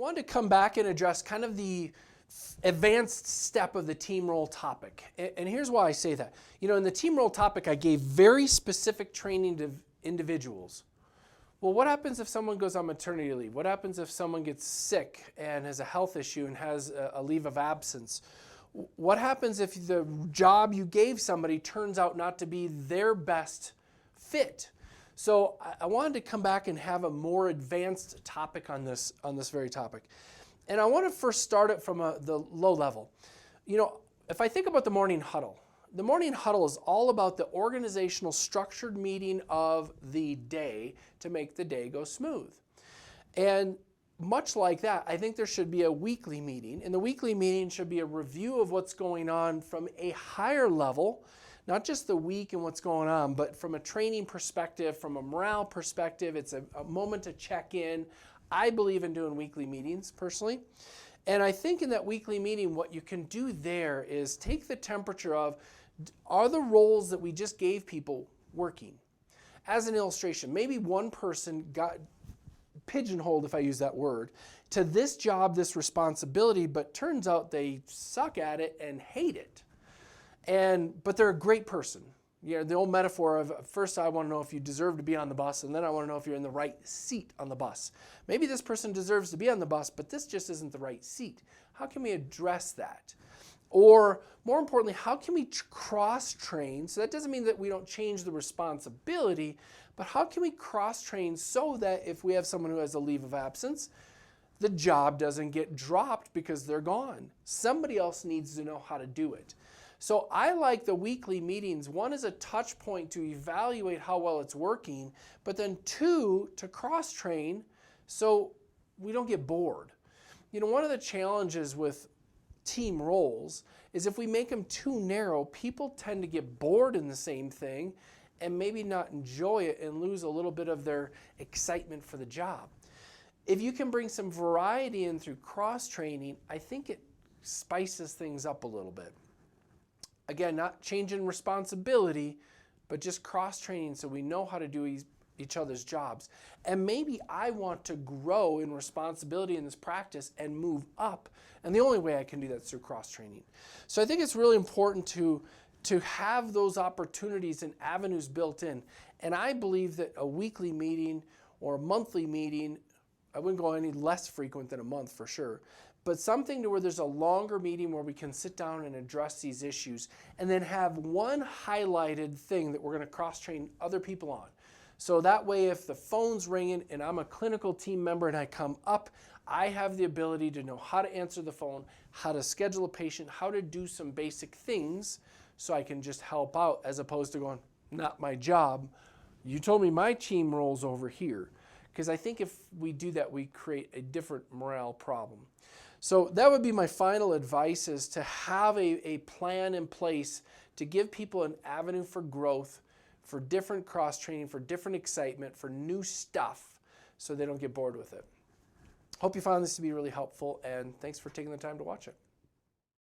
wanted to come back and address kind of the advanced step of the team role topic. And here's why I say that. You know, in the team role topic, I gave very specific training to individuals. Well, what happens if someone goes on maternity leave? What happens if someone gets sick and has a health issue and has a leave of absence? What happens if the job you gave somebody turns out not to be their best fit? So I wanted to come back and have a more advanced topic on this very topic. And I want to first start it from the low level. You know, if I think about the morning huddle is all about the organizational structured meeting of the day to make the day go smooth. And much like that, I think there should be a weekly meeting. And the weekly meeting should be a review of what's going on from a higher level, not just the week and what's going on, but from a training perspective, from a morale perspective. It's a moment to check in. I believe in doing weekly meetings personally. And I think in that weekly meeting, what you can do there is take the temperature of, are the roles that we just gave people working? As an illustration, maybe one person got pigeonholed, if I use that word, to this job, this responsibility, but turns out they suck at it and hate it. But they're a great person. You know, the old metaphor of first I want to know if you deserve to be on the bus, and then I want to know if you're in the right seat on the bus. Maybe this person deserves to be on the bus, but this just isn't the right seat. How can we address that? Or more importantly, how can we cross-train? So that doesn't mean that we don't change the responsibility, but how can we cross-train so that if we have someone who has a leave of absence, the job doesn't get dropped because they're gone. Somebody else needs to know how to do it. So I like the weekly meetings. One is a touch point to evaluate how well it's working, but then two, to cross-train so we don't get bored. You know, one of the challenges with team roles is if we make them too narrow, people tend to get bored in the same thing and maybe not enjoy it and lose a little bit of their excitement for the job. If you can bring some variety in through cross-training, I think it spices things up a little bit. Again, not changing responsibility, but just cross-training so we know how to do each other's jobs. And maybe I want to grow in responsibility in this practice and move up. And the only way I can do that is through cross-training. So I think it's really important to have those opportunities and avenues built in. And I believe that a weekly meeting or a monthly meeting, I wouldn't go any less frequent than a month for sure, but something to where there's a longer meeting where we can sit down and address these issues and then have one highlighted thing that we're going to cross-train other people on. So that way if the phone's ringing and I'm a clinical team member and I come up, I have the ability to know how to answer the phone, how to schedule a patient, how to do some basic things so I can just help out as opposed to going, not my job. You told me my team role's over here. Because I think if we do that, we create a different morale problem. So that would be my final advice, is to have a plan in place to give people an avenue for growth, for different cross-training, for different excitement, for new stuff, so they don't get bored with it. Hope you found this to be really helpful, and thanks for taking the time to watch it.